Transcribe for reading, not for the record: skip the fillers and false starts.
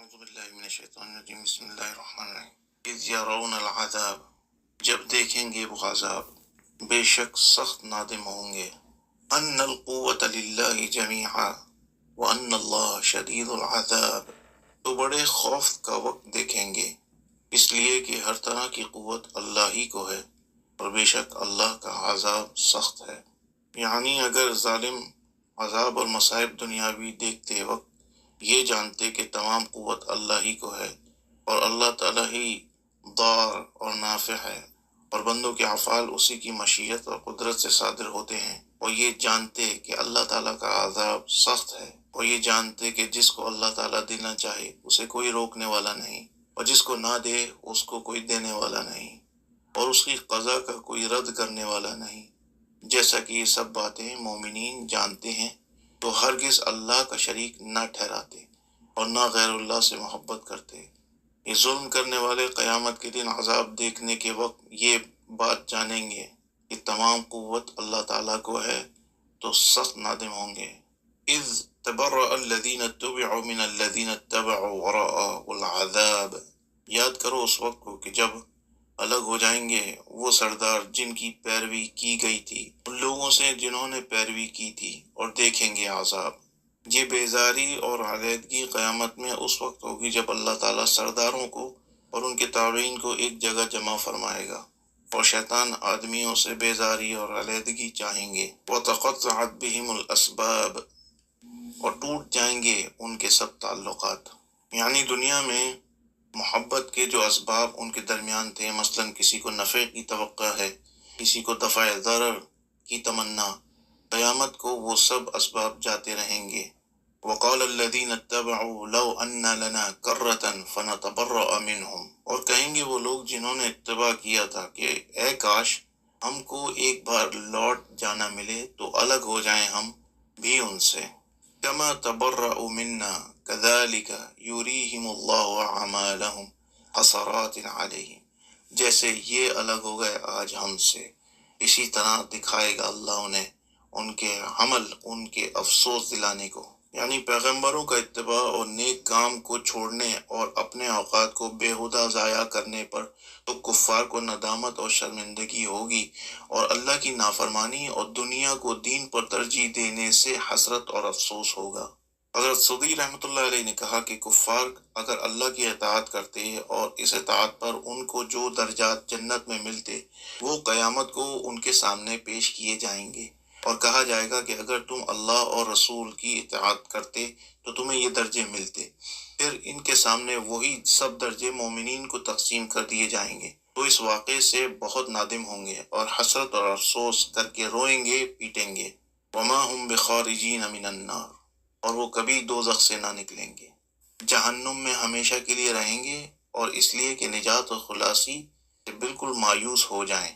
اعوذ باللہ من الشیطان الرجیم بسم اللہ الرحمن الرحیم اذ یرون العذاب جب دیکھیں گے وہ عذاب بے شک سخت نادم ہوں گے ان القوة للہ جمیعا وان اللہ شدید العذاب تو بڑے خوف کا وقت دیکھیں گے اس لیے کہ ہر طرح کی قوت اللہ ہی کو ہے اور بے شک اللہ کا عذاب سخت ہے۔ یعنی اگر ظالم عذاب اور مصائب دنیاوی دیکھتے وقت یہ جانتے کہ تمام قوت اللہ ہی کو ہے اور اللہ تعالیٰ ہی ضار اور نافع ہے اور بندوں کے افعال اسی کی مشیت اور قدرت سے صادر ہوتے ہیں، اور یہ جانتے کہ اللہ تعالیٰ کا عذاب سخت ہے، اور یہ جانتے کہ جس کو اللہ تعالیٰ دینا چاہے اسے کوئی روکنے والا نہیں، اور جس کو نہ دے اس کو کوئی دینے والا نہیں، اور اس کی قضا کا کوئی رد کرنے والا نہیں۔ جیسا کہ یہ سب باتیں مومنین جانتے ہیں تو ہرگز اللہ کا شریک نہ ٹھہراتے اور نہ غیر اللہ سے محبت کرتے۔ یہ ظلم کرنے والے قیامت کے دن عذاب دیکھنے کے وقت یہ بات جانیں گے کہ تمام قوت اللہ تعالیٰ کو ہے تو سخت نادم ہوں گے۔ اذ تبرأ الذین اتبعوا من الذین اتبعوا ورأوا العذاب، یاد کرو اس وقت کو کہ جب الگ ہو جائیں گے وہ سردار جن کی پیروی کی گئی تھی ان لوگوں سے جنہوں نے پیروی کی تھی، اور دیکھیں گے عذاب۔ یہ بیزاری اور علیحدگی قیامت میں اس وقت ہوگی جب اللہ تعالیٰ سرداروں کو اور ان کے تابعین کو ایک جگہ جمع فرمائے گا، اور شیطان آدمیوں سے بیزاری اور علیحدگی چاہیں گے۔ وَتَقَطَّعَتْ بِهِمُ الْأَسْبَابُ، اور ٹوٹ جائیں گے ان کے سب تعلقات۔ یعنی دنیا میں محبت کے جو اسباب ان کے درمیان تھے، مثلا کسی کو نفع کی توقع ہے، کسی کو دفع ضرر کی تمنا، قیامت کو وہ سب اسباب جاتے رہیں گے۔ وقال الذین اتبعوا لو ان لنا کرۃ فنتبرأ منہم، اور کہیں گے وہ لوگ جنہوں نے اتباع کیا تھا کہ اے کاش ہم کو ایک بار لوٹ جانا ملے تو الگ ہو جائیں ہم بھی ان سے۔ کما تبرأوا منا کذالک یریہم اللہ اعمالہم حسرات علیہم، جیسے یہ الگ ہو گئے آج ہم سے اسی طرح دکھائے گا اللہ انہیں ان کے عمل ان کے افسوس دلانے کو۔ یعنی پیغمبروں کا اتباع اور نیک کام کو چھوڑنے اور اپنے اوقات کو بیہودہ ضائع کرنے پر تو کفار کو ندامت اور شرمندگی ہوگی، اور اللہ کی نافرمانی اور دنیا کو دین پر ترجیح دینے سے حسرت اور افسوس ہوگا۔ حضرت صدی رحمۃ اللہ علیہ نے کہا کہ کفار اگر اللہ کی اطاعت کرتے اور اس اطاعت پر ان کو جو درجات جنت میں ملتے وہ قیامت کو ان کے سامنے پیش کیے جائیں گے، اور کہا جائے گا کہ اگر تم اللہ اور رسول کی اطاعت کرتے تو تمہیں یہ درجے ملتے۔ پھر ان کے سامنے وہی سب درجے مومنین کو تقسیم کر دیے جائیں گے، تو اس واقعے سے بہت نادم ہوں گے اور حسرت اور افسوس کر کے روئیں گے پیٹیں گے۔ وما ہم بخارجین من النار، اور وہ کبھی دوزخ سے نہ نکلیں گے، جہنم میں ہمیشہ کے لیے رہیں گے، اور اس لیے کہ نجات و خلاصی سے بالکل مایوس ہو جائیں۔